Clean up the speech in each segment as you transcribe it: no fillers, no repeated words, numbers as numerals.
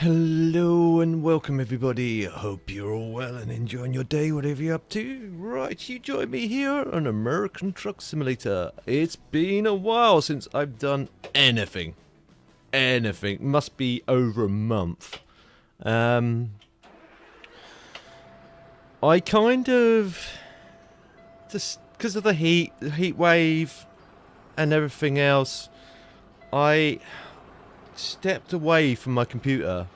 Hello and welcome everybody. Hope you're all well and enjoying your day, whatever you're up to. Right, you join me here on American Truck Simulator. It's been a while since I've done anything. Must be over a month. I kind of, just because of the heat wave and everything else, I stepped away from my computer.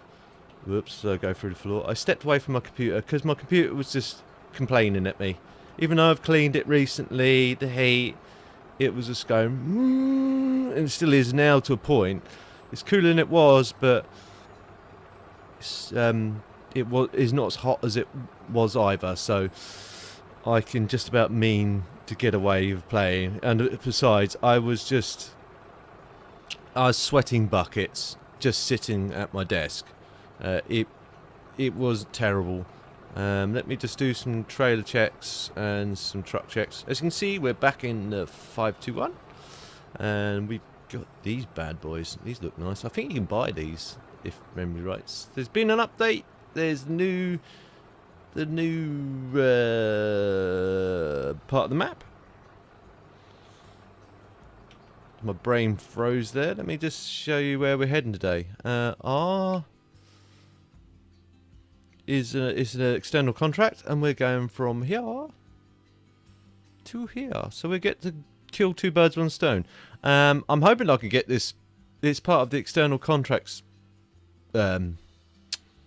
Whoops, I go through the floor. I stepped away from my computer because my computer was just complaining at me. Even though I've cleaned it recently, the heat, it was just going, and it still is now to a point. It's cooler than it was, but it's, is not as hot as it was either. So I can just about mean to get away with playing. And besides, I was sweating buckets just sitting at my desk. It was terrible. Let me just do some trailer checks and some truck checks. As you can see, we're back in the 521, and we've got these bad boys. These look nice. I think you can buy these if memory rights. There's been an update. There's the new part of the map. My brain froze there. Let me just show you where we're heading today. Is an external contract, and we're going from here to here. So we get to kill two birds with one stone. I'm hoping I can get this. It's part of the external contracts event.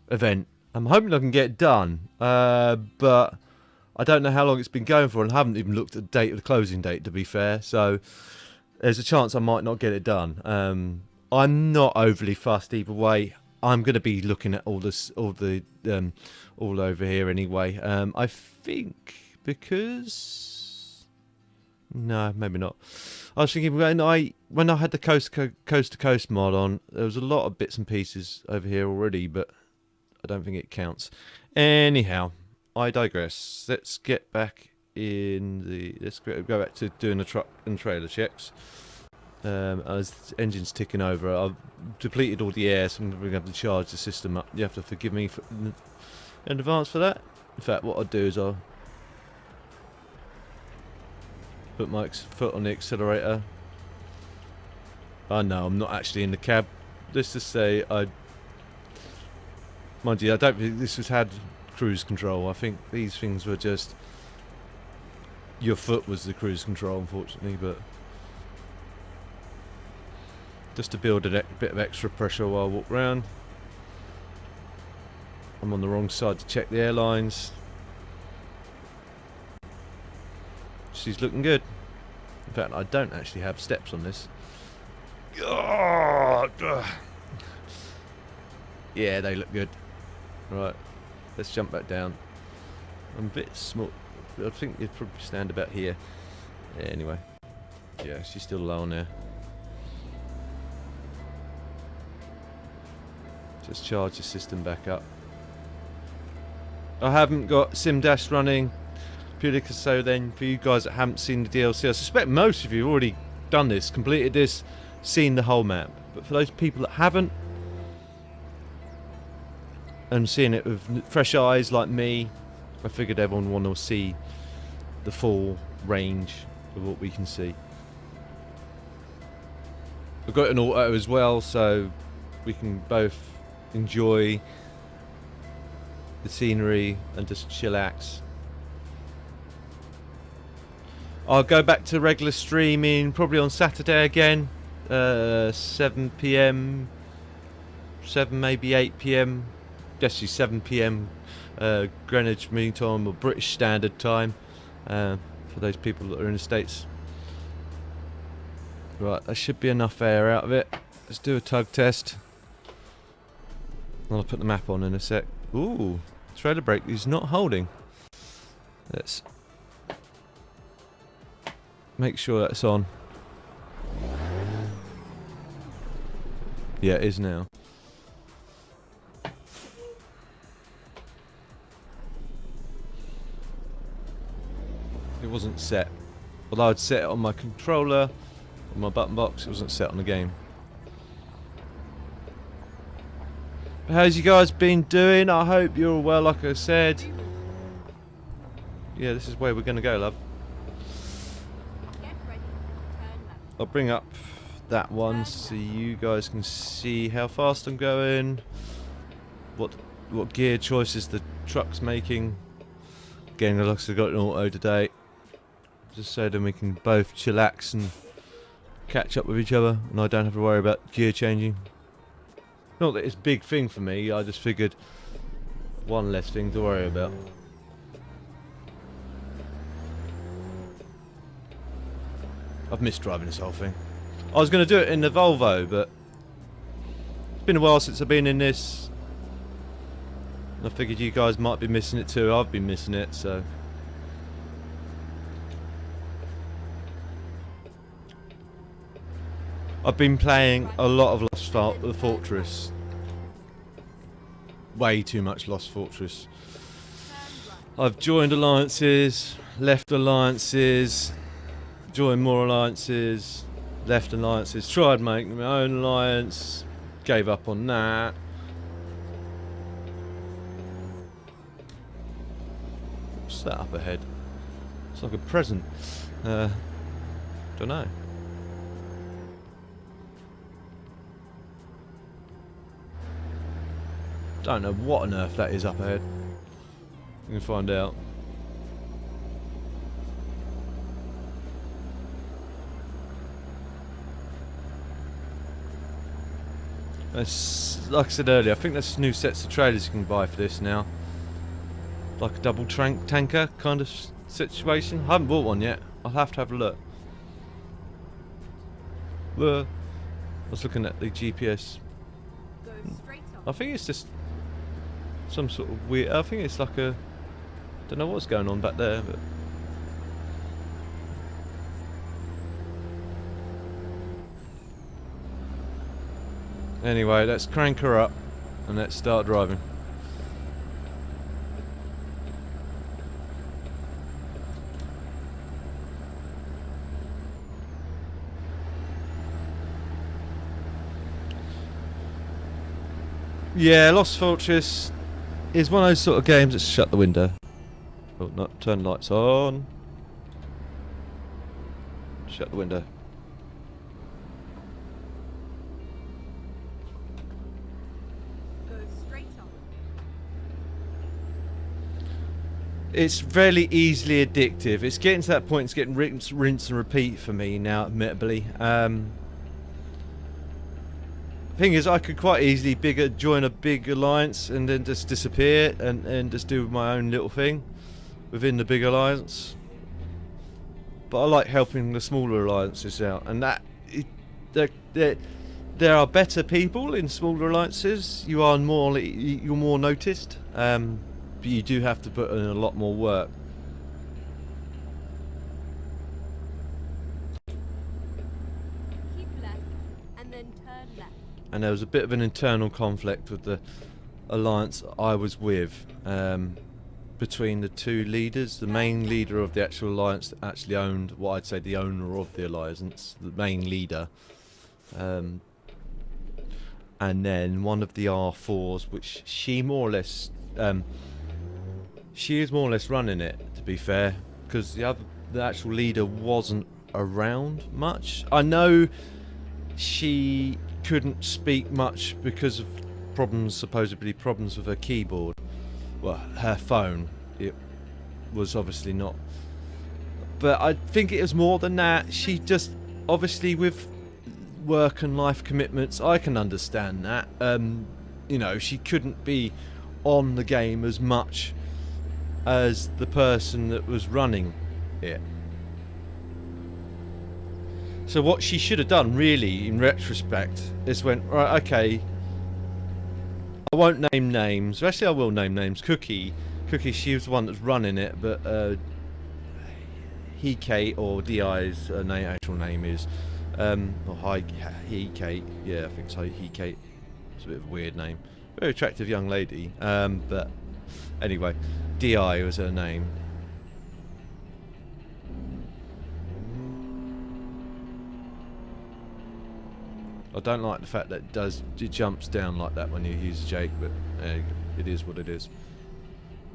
I'm hoping I can get it done, but I don't know how long it's been going for, and I haven't even looked at the date of the closing date, to be fair. So there's a chance I might not get it done. I'm not overly fussed either way. I'm going to be looking at all over here anyway. I think because no, maybe not. I was thinking when I had the coast to coast mod on, there was a lot of bits and pieces over here already, but I don't think it counts. Anyhow, I digress. Let's get back in the. Let's go back to doing the truck and trailer checks. As the engine's ticking over, I've depleted all the air, so I'm going to have to charge the system up. You have to forgive me in advance for that. In fact, what I'll do is I'll put my foot on the accelerator. Oh no, I'm not actually in the cab. Let's just say mind you, I don't think this has had cruise control. I think these things were just, your foot was the cruise control, unfortunately, but just to build a bit of extra pressure while I walk around. I'm on the wrong side to check the airlines. She's looking good. In fact, I don't actually have steps on this. Yeah, they look good. Right, let's jump back down. I'm a bit small. I think you'd probably stand about here. Yeah, anyway. Yeah, she's still low on there. Just charge the system back up. I haven't got SimDash running, purely because so then for you guys that haven't seen the DLC, I suspect most of you have already done this, completed this, seen the whole map. But for those people that haven't, and seeing it with fresh eyes like me, I figured everyone would want to see the full range of what we can see. I've got an auto as well, so we can both enjoy the scenery and just chillax. I'll go back to regular streaming probably on Saturday again, 7 PM, 7 maybe 8 PM, actually 7 PM Greenwich Mean Time or British Standard Time, for those people that are in the States. Right, there should be enough air out of it. Let's do a tug test. I'll put the map on in a sec. Ooh, trailer brake is not holding. Let's make sure that's on. Yeah, it is now. It wasn't set. Although I'd set it on my controller, on my button box, it wasn't set on the game. How's you guys been doing? I hope you're all well, like I said. Yeah, this is where we're going to go, love. I'll bring up that one so you guys can see how fast I'm going, what gear choices the truck's making. Again, it looks like I've got an auto today, just so then we can both chillax and catch up with each other, and I don't have to worry about gear changing. Not that it's a big thing for me, I just figured one less thing to worry about. I've missed driving this whole thing. I was going to do it in the Volvo, but it's been a while since I've been in this. I figured you guys might be missing it too. I've been missing it, so. I've been playing a lot of Lost Fortress. Way too much Lost Fortress. I've joined alliances, left alliances, joined more alliances, left alliances, tried making my own alliance, gave up on that. What's that up ahead? It's like a present. Don't know. Don't know what on earth that is up ahead. We can find out. Like I said earlier, I think there's new sets of trailers you can buy for this now. Like a double tanker kind of situation. I haven't bought one yet. I'll have to have a look. I was looking at the GPS. I think it's just some sort of weird. I think it's like a. Don't know what's going on back there, but. Anyway, let's crank her up and let's start driving. Yeah, Lost Fortress is one of those sort of games that shut the window. Oh, not turn lights on. Shut the window. It's very easily addictive. It's getting to that point. It's getting rinse and repeat for me now, admittedly. Thing is, I could quite easily join a big alliance and then just disappear and just do my own little thing within the big alliance. But I like helping the smaller alliances out, and there are better people in smaller alliances. You're more noticed, but you do have to put in a lot more work. And there was a bit of an internal conflict with the alliance I was with, between the two leaders. The main leader of the actual alliance that actually owned, what I'd say the owner of the alliance, the main leader, and then one of the R4s, which she more or less, she is more or less running it, to be fair, because the actual leader wasn't around much. I know she couldn't speak much because of supposedly problems with her keyboard. Well, her phone, it was obviously not. But I think it was more than that. She just, obviously with work and life commitments, I can understand that. You know, she couldn't be on the game as much as the person that was running it. So what she should have done, really, in retrospect, is went, right, okay, I won't name names. Actually, I will name names. Cookie, she was the one that's running it, but Hikate, or Di's actual name is, or Hikate, yeah, I think so, Hikate. It's a bit of a weird name. Very attractive young lady, but anyway, Di was her name. I don't like the fact that it jumps down like that when you use Jake, but it is what it is.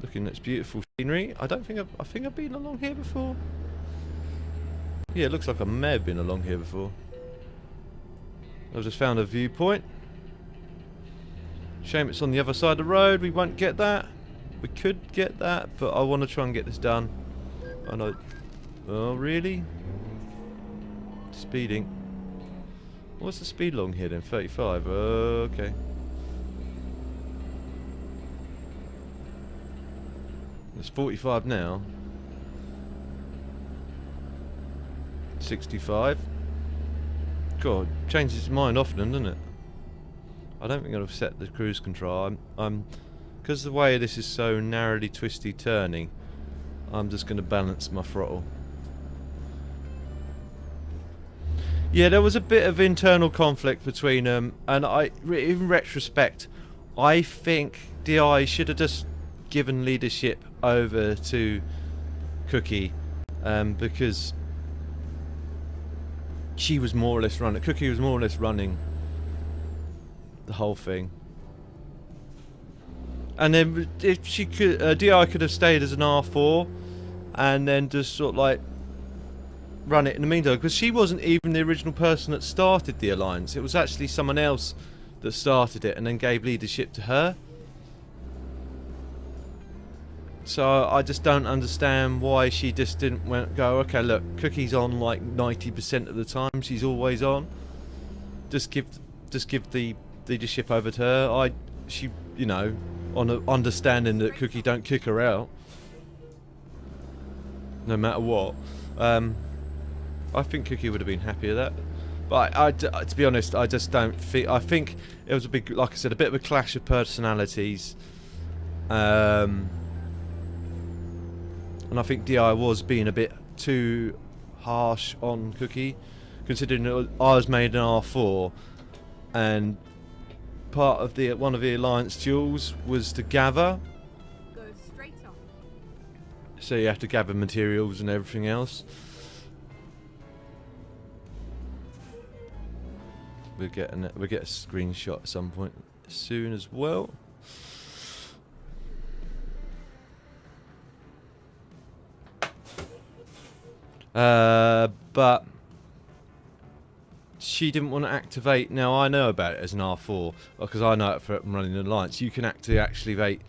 Looking at this beautiful scenery. I think I've been along here before. Yeah, it looks like I may have been along here before. I've just found a viewpoint. Shame it's on the other side of the road. We won't get that. We could get that, but I want to try and get this done. I know. Oh, really? Speeding. What's the speed along here then? 35. Okay. It's 45 now. 65. God, changes its mind often, doesn't it? I don't think I've set the cruise control. I'm because the way this is so narrowly twisty turning, I'm just going to balance my throttle. Yeah, there was a bit of internal conflict between them, and in retrospect, I think DI should have just given leadership over to Cookie, because she was more or less running. Cookie was more or less running the whole thing. And then if she could, DI could have stayed as an R4, and then just sort of like run it in the meantime, because she wasn't even the original person that started the alliance. It was actually someone else that started it and then gave leadership to her. So I just don't understand why she just didn't go, okay, look, Cookie's on like 90% of the time. She's always on. Just give the leadership over to her. She, you know, on a understanding that Cookie don't kick her out, no matter what. I think Cookie would have been happy with that. But to be honest, I just don't think. I think it was a big, like I said, a bit of a clash of personalities. And I think DI was being a bit too harsh on Cookie, considering I was made an R4, and part of one of the alliance duels was to gather. Go straight on. So you have to gather materials and everything else. We'll get a screenshot at some point soon as well. But she didn't want to activate. Now I know about it as an R4 because I know it from running an alliance. You can activate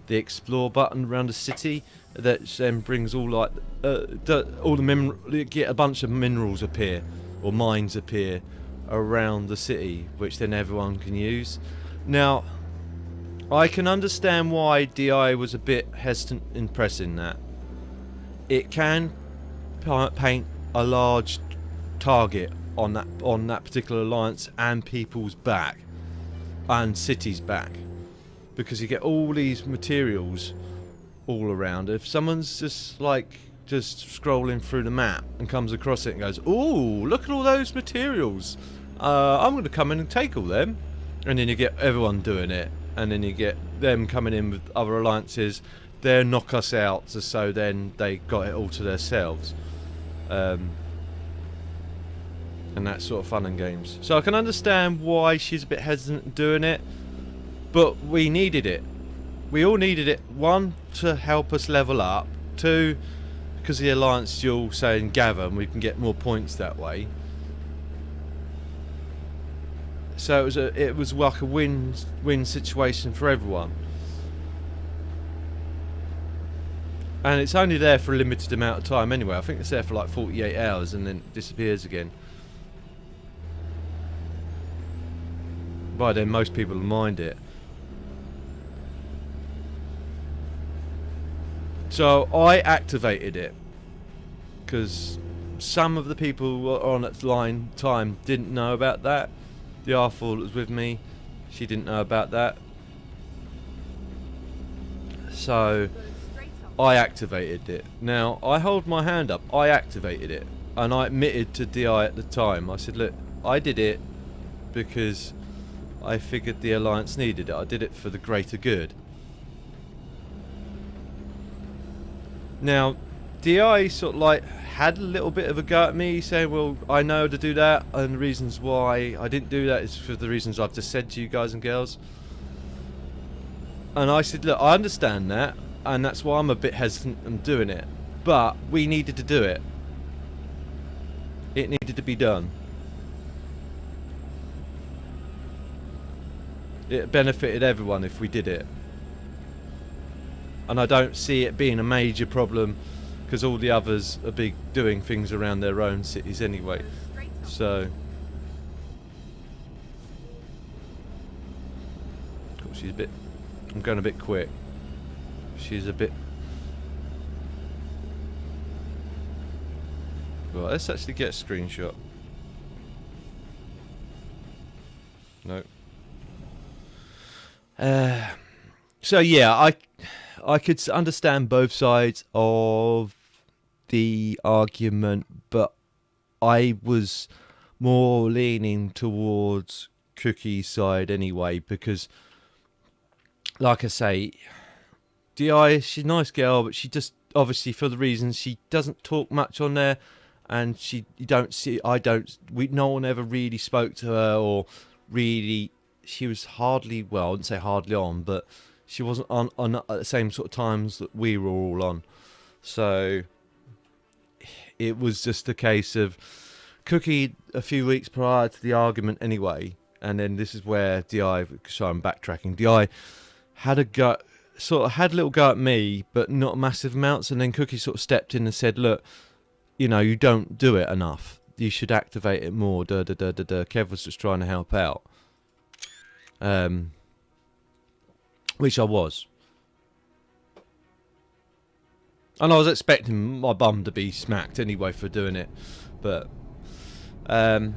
the explore button around the city that then brings all like all the you get a bunch of minerals appear or mines appear around the city, which then everyone can use. Now I can understand why DI was a bit hesitant in pressing that. It can paint a large target on that particular alliance and people's back and cities back, because you get all these materials all around. If someone's just scrolling through the map and comes across it and goes, "Ooh, look at all those materials, I'm going to come in and take all them," and then you get everyone doing it, and then you get them coming in with other alliances, they'll knock us out, so then they got it all to themselves. And that sort of fun and games. So I can understand why she's a bit hesitant in doing it, but we needed it. We all needed it. One, to help us level up. Two, because the alliance duel saying gather, and we can get more points that way. So it was like a win-win situation for everyone. And it's only there for a limited amount of time anyway. I think it's there for like 48 hours and then it disappears again. By then most people will mind it. So I activated it because some of the people on its line time didn't know about that. The R4 that was with me, she didn't know about that. So I activated it. Now, I hold my hand up. I activated it. And I admitted to DI at the time. I said, look, I did it because I figured the alliance needed it. I did it for the greater good. Now, DI sort of like had a little bit of a go at me, saying, well, I know to do that, and the reasons why I didn't do that is for the reasons I've just said to you guys and girls. And I said, look, I understand that, and that's why I'm a bit hesitant on doing it. But we needed to do it. It needed to be done. It benefited everyone if we did it. And I don't see it being a major problem, because all the others are doing things around their own cities anyway. Go straight on. So, cool, she's a bit. I'm going a bit quick. She's a bit. Well, let's actually get a screenshot. No. So yeah, I could understand both sides of the argument, but I was more leaning towards Cookie's side anyway, because, like I say, Di, she's a nice girl, but she just, obviously for the reasons, she doesn't talk much on there, and no one ever really spoke to her, or really, she was hardly, well, I wouldn't say hardly on, but she wasn't on at the same sort of times that we were all on. So it was just a case of Cookie a few weeks prior to the argument anyway, and then this is where Di, sorry I'm backtracking, Di had a little go at me, but not massive amounts, and then Cookie sort of stepped in and said, look, you know, you don't do it enough, you should activate it more, Kev was just trying to help out. Which I was. And I was expecting my bum to be smacked anyway for doing it. But, because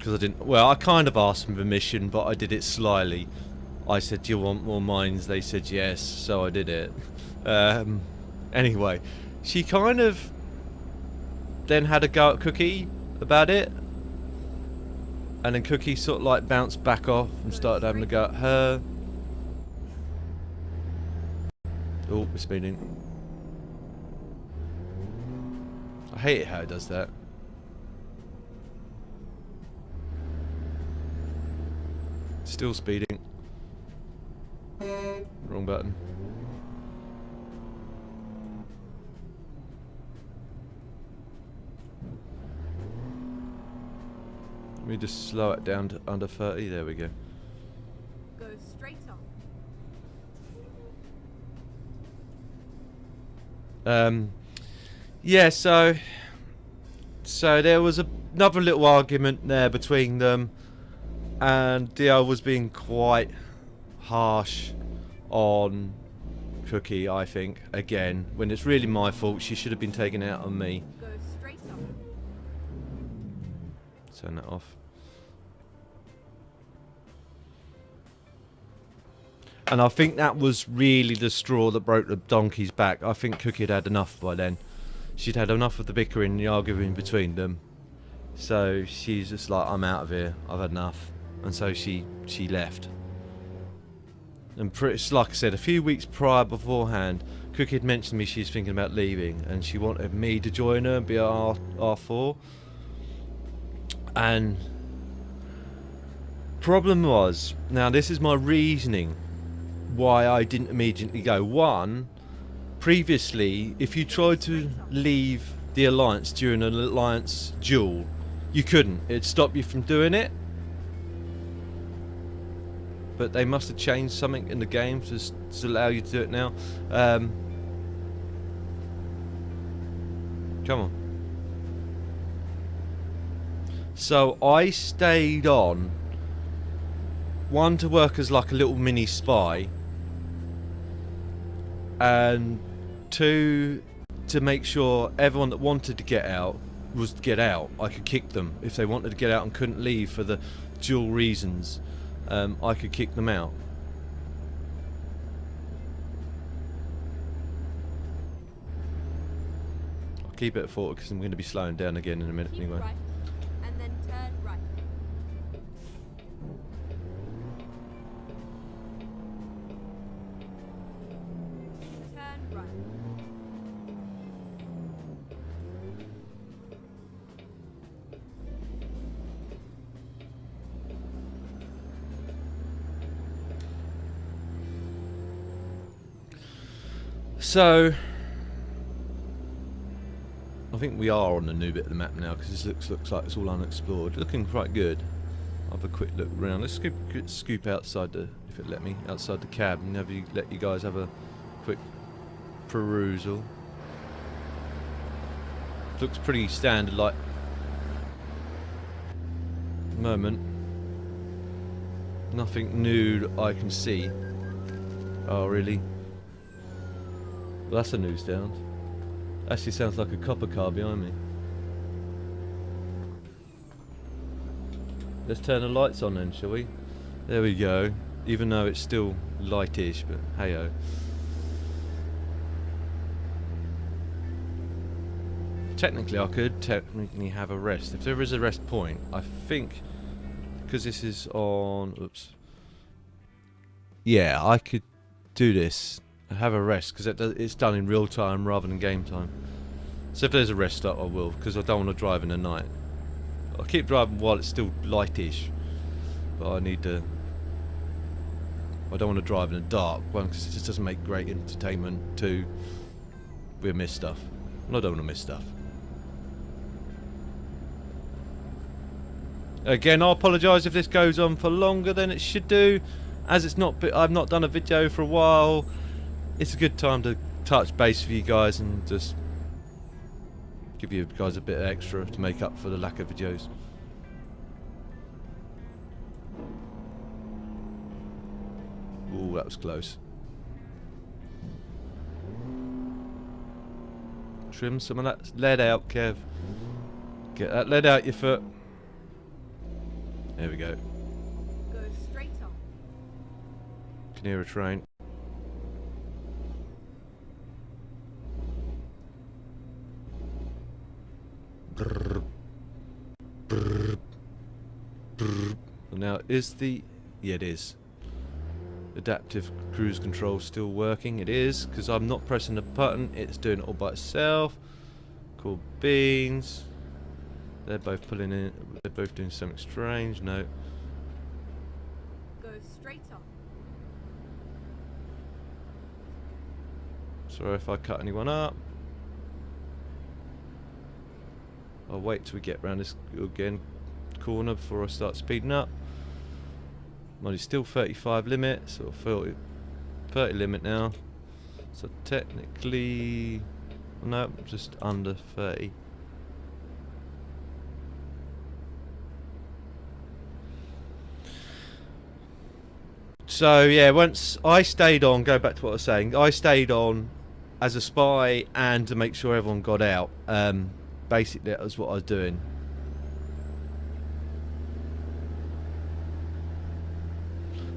I didn't, well, I kind of asked for permission, but I did it slyly. I said, do you want more mines? They said yes, so I did it. Anyway, she kind of then had a go at Cookie about it. And then Cookie sort of like bounced back off and started having a go at her. Oh, we're speeding. I hate it how it does that. Still speeding. Wrong button. Let me just slow it down to under 30. There we go. Go straight on. Yeah, so there was another little argument there between them, and Dio was being quite harsh on Cookie, I think, again, when it's really my fault. She should have been taken out on me. Go straight on. Turn that off. And I think that was really the straw that broke the donkey's back. I think Cookie had had enough by then. She'd had enough of the bickering and the arguing between them. So she's just like, I'm out of here. I've had enough. And so she left. And like I said, a few weeks beforehand, Cookie had mentioned to me she's thinking about leaving, and she wanted me to join her and be R4. And problem was, now this is my reasoning why I didn't immediately go. One, previously, if you tried to leave the Alliance during an Alliance duel, you couldn't. It'd stop you from doing it. But they must have changed something in the game to allow you to do it now. Come on. So I stayed on, one, to work as like a little mini spy, and two, to make sure everyone that wanted to get out was to get out. I could kick them if they wanted to get out and couldn't leave for the dual reasons. I could kick them out. I'll keep it at 40 because I'm going to be slowing down again in a minute Keep anyway. right, and then turn right. Turn right. So, I think we are on the new bit of the map now because this looks like it's all unexplored. Looking quite good. I'll have a quick look around. Let's scoop outside the, if it let me, outside the cab and let you guys have a quick perusal. Looks pretty standard, like moment. Nothing new that I can see. Oh really? Well, that's a new sound. Actually sounds like a copper car behind me. Let's turn the lights on then, shall we? There we go. Even though it's still lightish, but hey-oh. Technically I could have a rest. If there is a rest point, I think, because this is on, oops. Yeah, I could do this and have a rest, because it's done in real time rather than game time. So if there's a rest stop I will, because I don't want to drive in the night. I'll keep driving while it's still lightish, but I need to, I don't want to drive in the dark, one, because it just doesn't make great entertainment, two, we'll miss stuff, and I don't want to miss stuff. Again, I apologise if this goes on for longer than it should do, as I've not done a video for a while. It's a good time to touch base with you guys and just give you guys a bit extra to make up for the lack of videos. Ooh, that was close. Trim some of that lead out, Kev. Get that lead out your foot. There we go. Go straight on. Can hear a train. Brrr. Brrr. Brrr. Now, is the... yeah, it is. Adaptive cruise control still working? It is, because I'm not pressing the button. It's doing it all by itself. Cool beans. They're both pulling in. They're both doing something strange. No. Go straight on. Sorry if I cut anyone up. I'll wait till we get round this again corner before I start speeding up. Mine is still 35 limit, so 30 limit now. So technically, no, just under 30. So yeah, once I stayed on, go back to what I was saying, I stayed on as a spy and to make sure everyone got out. Basically that was what I was doing.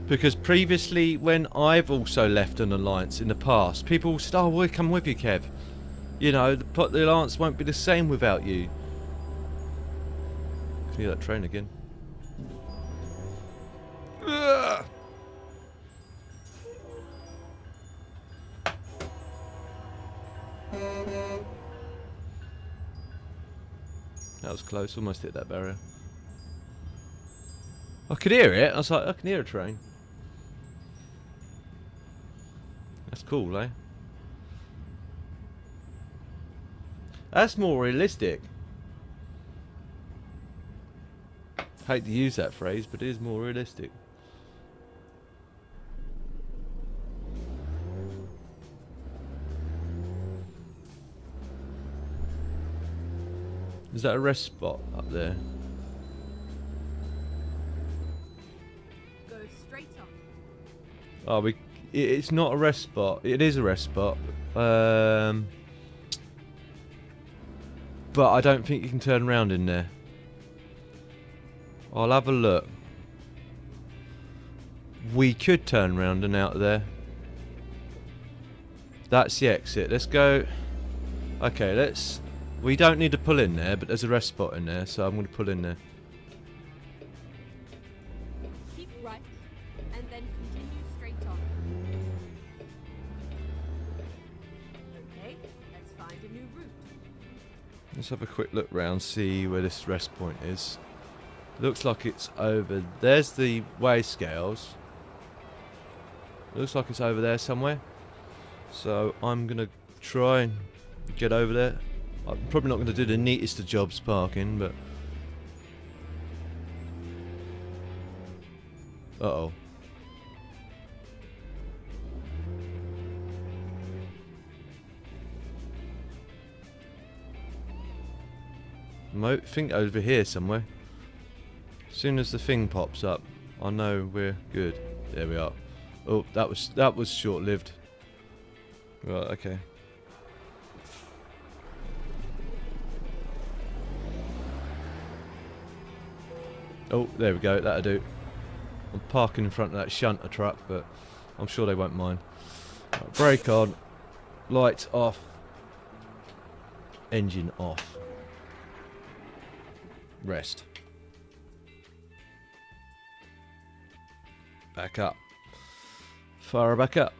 Because previously, when I've also left an alliance in the past, people said, oh, we'll come with you, Kev. You know, the alliance won't be the same without you. Can you hear that train again? Ugh. That was close, almost hit that barrier. I could hear it, I was like, I can hear a train. That's cool, eh? That's more realistic. Hate to use that phrase, but it is more realistic. Is that a rest spot up there? Go straight on. Oh, it's not a rest spot. It is a rest spot. But I don't think you can turn around in there. I'll have a look. We could turn around and out of there. That's the exit. Let's go. Okay, let's... We don't need to pull in there, but there's a rest spot in there, so I'm going to pull in there. Keep right, and then continue straight on. Okay, let's find a new route. Let's have a quick look round, see where this rest point is. Looks like it's over... There's the weigh scales. Looks like it's over there somewhere. So I'm gonna try and get over there. I'm probably not gonna do the neatest of jobs parking, but uh-oh. I think over here somewhere. As soon as the thing pops up, I know we're good. There we are. Oh, that was short-lived. Right, okay. Oh, there we go. That'll do. I'm parking in front of that shunter truck, but I'm sure they won't mind. Right, brake on. Lights off. Engine off. Rest. Back up. Fire back up.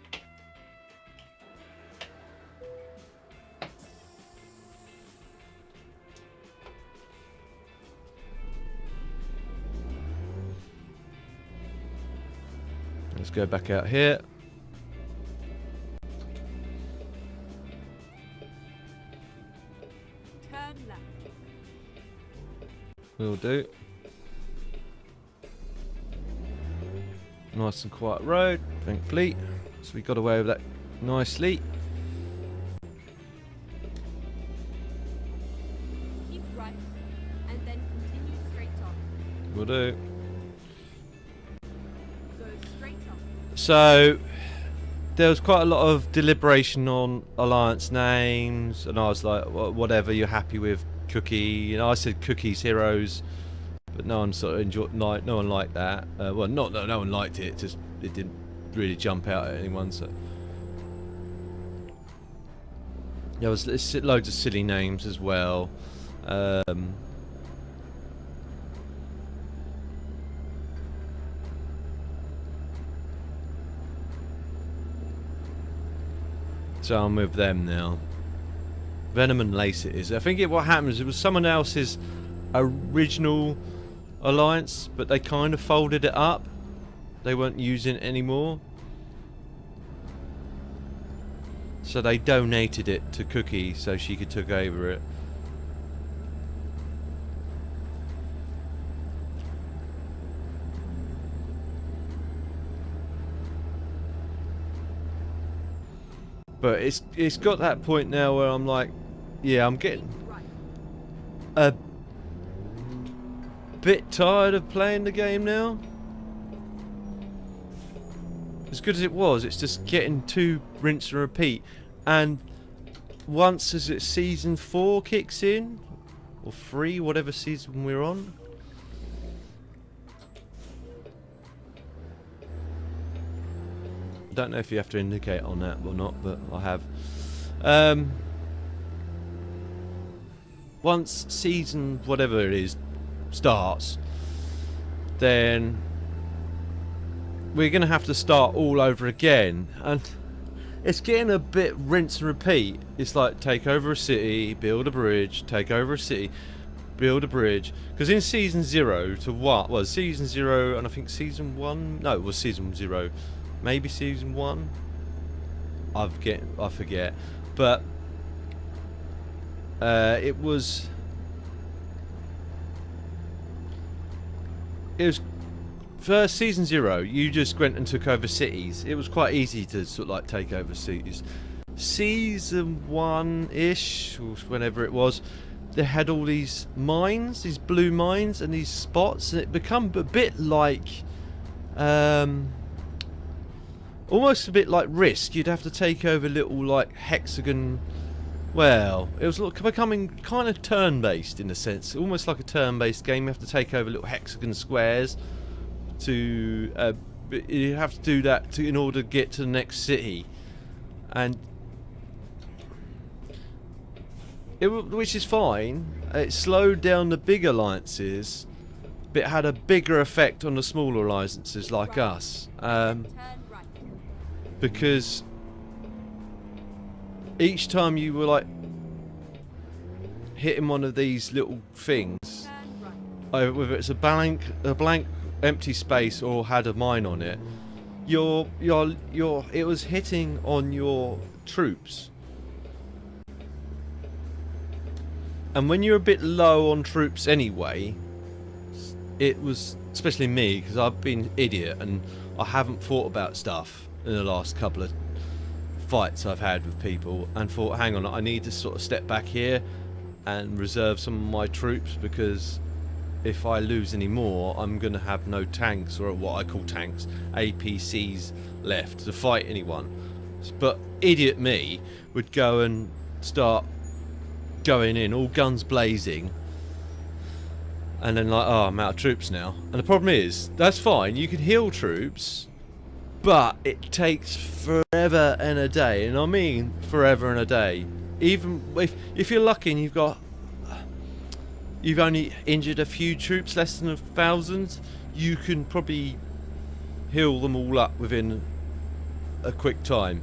Let's go back out here. Turn left. Will do. Nice and quiet road, thankfully. So we got away with that nicely. Keep right, and then continue straight on. Will do. Go straight on. So there was quite a lot of deliberation on alliance names, and I was like, whatever, you're happy with Cookie. I said Cookie's Heroes, but no one sort of enjoyed. No one liked that. Well, not that no one liked it. Just it didn't really jump out at anyone. So there was loads of silly names as well. So I'm with them now. Venom and Lace it is. I think what happens, it was someone else's original alliance, but they kind of folded it up. They weren't using it anymore. So they donated it to Cookie so she could take over it. But it's got that point now where I'm like, yeah, I'm getting a bit tired of playing the game now. As good as it was, it's just getting too rinse and repeat. And once as it season 4 kicks in, or 3, whatever season we're on, I don't know if you have to indicate on that or not, but I have. Once season whatever it is starts, then we're going to have to start all over again. And it's getting a bit rinse and repeat. It's like take over a city, build a bridge, take over a city, build a bridge. Because in season 0 to what? Well, season 0 and I think season 1. No, it was season 0. Maybe season 1. I forget. But it was first season 0. You just went and took over cities. It was quite easy to sort of like take over cities. Season 1-ish, or whenever it was, they had all these mines, these blue mines, and these spots, and it become a bit like. Almost a bit like Risk. You'd have to take over little like hexagon. Well, it was becoming kind of turn-based in a sense, almost like a turn-based game. You have to take over little hexagon squares to. You have to do that in order to get to the next city, and which is fine. It slowed down the big alliances, but it had a bigger effect on the smaller alliances like us. Turn right. Because each time you were like hitting one of these little things, Turn right. whether it's a blank empty space or had a mine on it, it was hitting on your troops. And when you're a bit low on troops anyway, it was, especially me, because I've been an idiot and I haven't thought about stuff in the last couple of fights I've had with people, and thought, hang on, I need to sort of step back here and reserve some of my troops, because if I lose any more, I'm going to have no tanks, or what I call tanks, APCs, left to fight anyone. But idiot me would go and start going in, all guns blazing, and then like, oh, I'm out of troops now. And the problem is, that's fine, you can heal troops, but it takes forever and a day, and I mean forever and a day. Even if you're lucky and you've only injured a few troops, less than 1,000, you can probably heal them all up within a quick time.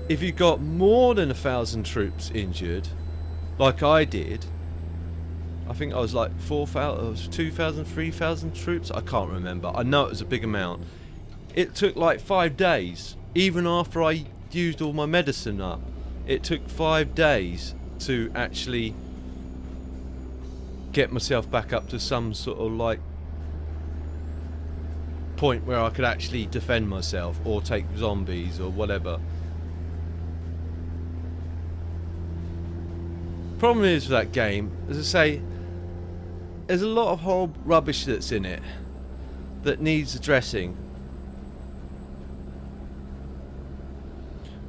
If you've got more than 1,000 troops injured, like I did, I think I was like 4,000, 2,000, 3,000 troops, I can't remember. I know it was a big amount. It took like 5 days, even after I used all my medicine up. It took 5 days to actually get myself back up to some sort of like point where I could actually defend myself or take zombies or whatever. Problem is with that game, as I say, there's a lot of horrible rubbish that's in it that needs addressing.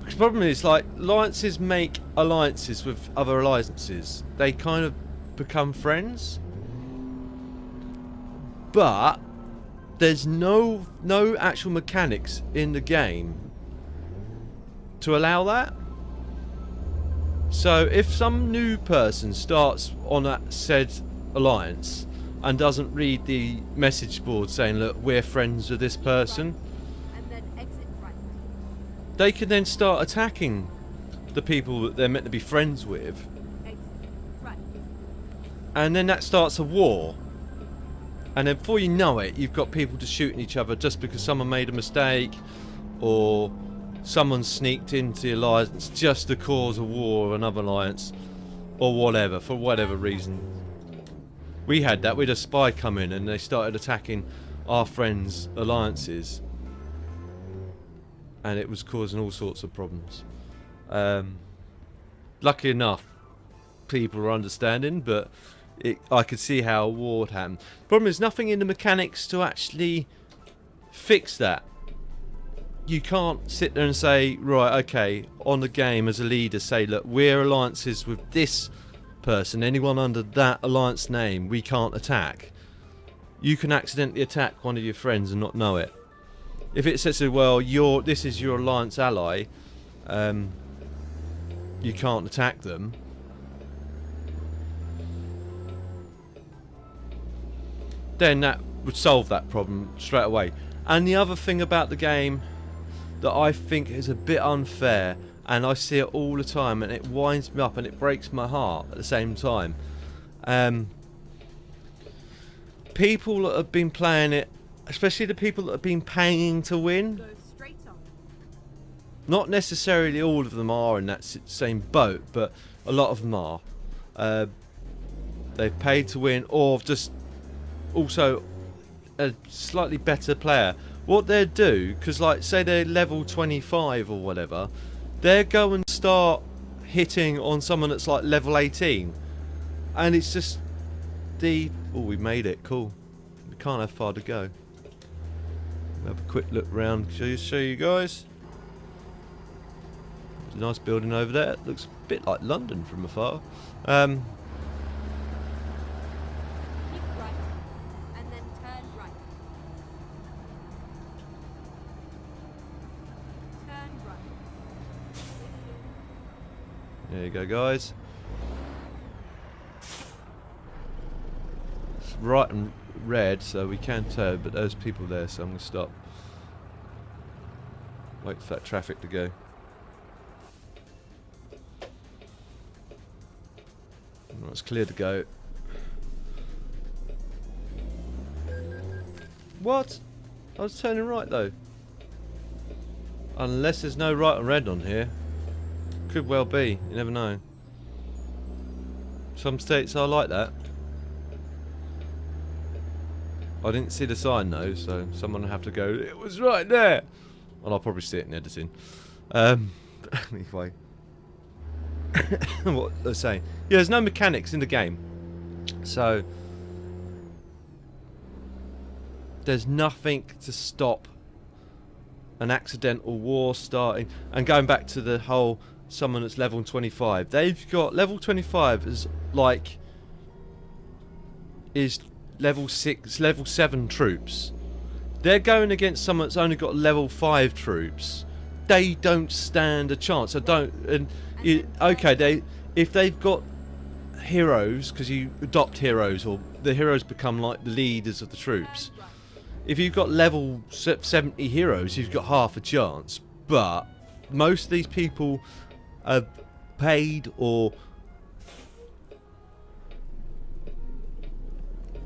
The problem is, like, alliances make alliances with other alliances. They kind of become friends, but there's no actual mechanics in the game to allow that. So if some new person starts on that said alliance and doesn't read the message board saying, look, we're friends with this person, And then exit right. they can then start attacking the people that they're meant to be friends with, Exit right. and then that starts a war. And then before you know it, you've got people just shooting each other just because someone made a mistake, or someone sneaked into the alliance just to cause a war or another alliance, or whatever, for whatever reason. We had that. We had a spy come in and they started attacking our friends' alliances, and it was causing all sorts of problems. Lucky enough, people are understanding, but I could see how a war would happen. Problem is, nothing in the mechanics to actually fix that. You can't sit there and say, right, okay, on the game as a leader, say, look, we're alliances with this person. Anyone under that alliance name, we can't attack. You can accidentally attack one of your friends and not know it. If it says, well, this is your alliance ally, you can't attack them. Then that would solve that problem straight away. And the other thing about the game that I think is a bit unfair, and I see it all the time, and it winds me up and it breaks my heart at the same time. People that have been playing it, especially the people that have been paying to win, Go straight on. not necessarily all of them are in that same boat, but a lot of them are. They've paid to win, or just also a slightly better player. What they'll do, because like say they're level 25 or whatever, they'll go and start hitting on someone that's like level 18, and it's just oh, we made it, cool. We can't have far to go. Have a quick look round, show you guys. There's a nice building over there. It looks a bit like London from afar. Keep right. And then turn right. Turn right. There you go, guys. It's right and red, so we can turn, but there's people there, so I'm going to stop. Wait for that traffic to go. Right, it's clear to go. What? I was turning right though. Unless there's no right and red on here. Could well be. You never know. Some states are like that. I didn't see the sign though, so someone will have to go, it was right there! Well, I'll probably see it in editing. Anyway. What they're saying. Yeah, there's no mechanics in the game. So, there's nothing to stop an accidental war starting. And going back to the whole someone that's level 25. They've got level 25 as like is level 6, level 7 troops. They're going against someone that's only got level 5 troops. They don't stand a chance. I don't. And okay, if they've got heroes, because you adopt heroes, or the heroes become like the leaders of the troops. If you've got level 70 heroes, you've got half a chance. But most of these people are paid or...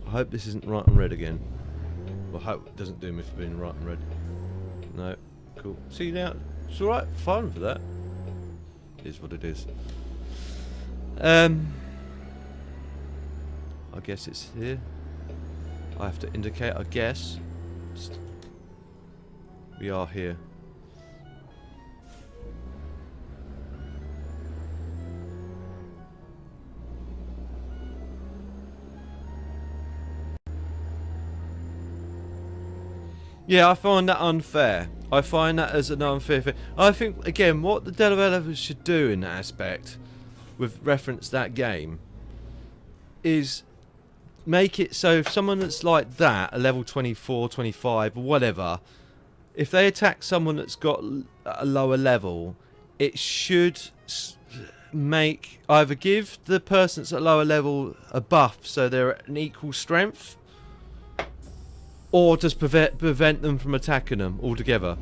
I hope this isn't right and red again. Well, I hope it doesn't do me for being right and red. No. Cool. See now? It's alright. Fine for that. It is what it is. I guess it's here. I have to indicate, I guess. We are here. Yeah, I find that unfair. I find that as an unfair thing. I think, again, what the developers should do in that aspect, with reference to that game, is make it so if someone that's like that, a level 24, 25, or whatever, if they attack someone that's got a lower level, it should make either give the person that's at a lower level a buff so they're at an equal strength, or just prevent them from attacking them altogether.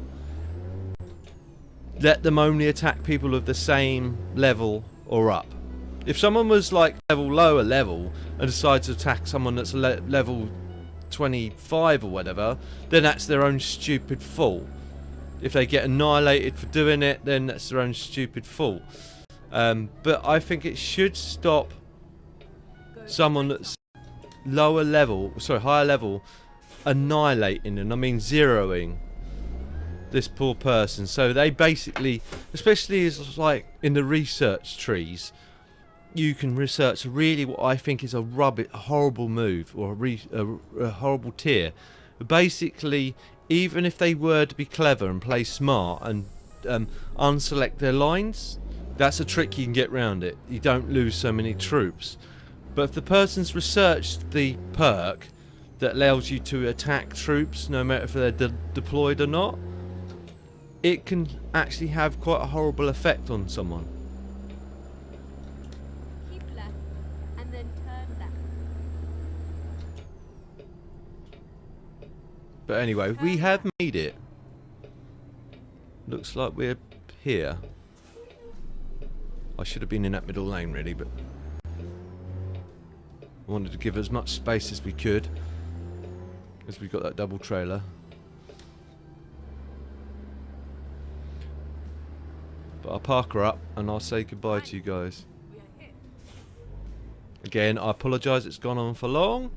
Let them only attack people of the same level or up. If someone was like lower level and decides to attack someone that's level 25 or whatever, then that's their own stupid fault. If they get annihilated for doing it, then that's their own stupid fault. But I think it should stop someone that's higher level, annihilating, and I mean zeroing this poor person. So they basically, especially as like in the research trees, you can research really what I think is a horrible move, or a horrible tier. Basically, even if they were to be clever and play smart and unselect their lines, that's a trick you can get around it. You don't lose so many troops. But if the person's researched the perk that allows you to attack troops no matter if they're deployed or not, it can actually have quite a horrible effect on someone. Keep left and then turn left. But anyway, we have made it. Looks like we're here. I should have been in that middle lane really, but I wanted to give as much space as we could, as we got that double trailer. But I'll park her up and I'll say goodbye to you guys. Again, I apologise it's gone on for long,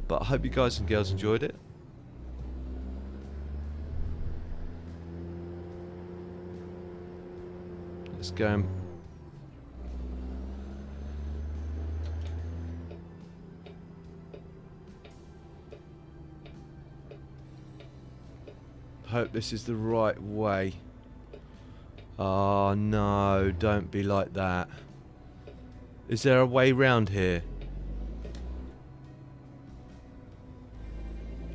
but I hope you guys and girls enjoyed it. Let's go and hope this is the right way. Oh no, don't be like that. Is there a way round here?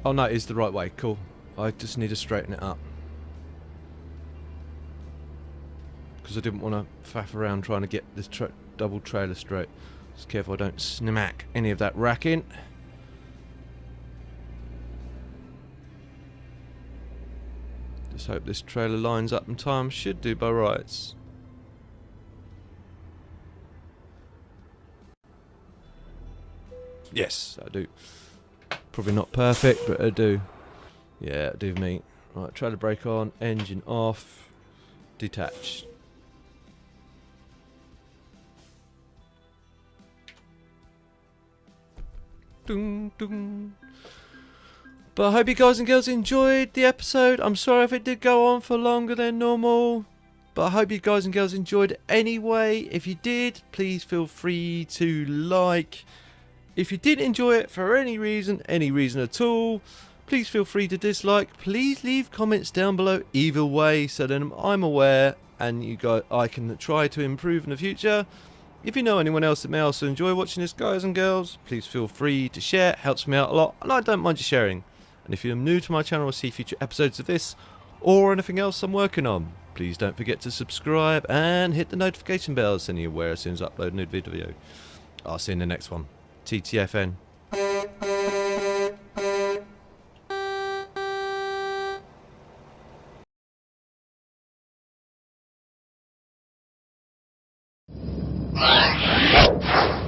Oh no, it is the right way, cool. I just need to straighten it up. Because I didn't want to faff around trying to get this double trailer straight. Just careful I don't smack any of that racking. Just hope this trailer lines up in time. Should do by rights. Yes, I do. Probably not perfect, but I do. Yeah, I do me. Right, trailer brake on, engine off, detach. Dun, dun. But I hope you guys and girls enjoyed the episode. I'm sorry if it did go on for longer than normal, but I hope you guys and girls enjoyed it anyway. If you did, please feel free to like. If you did enjoy it for any reason at all, please feel free to dislike. Please leave comments down below either way so that I'm aware and I can try to improve in the future. If you know anyone else that may also enjoy watching this, guys and girls, please feel free to share. It helps me out a lot and I don't mind you sharing. And if you're new to my channel or see future episodes of this or anything else I'm working on, please don't forget to subscribe and hit the notification bell so you're aware as soon as I upload a new video. I'll see you in the next one. TTFN. Ah!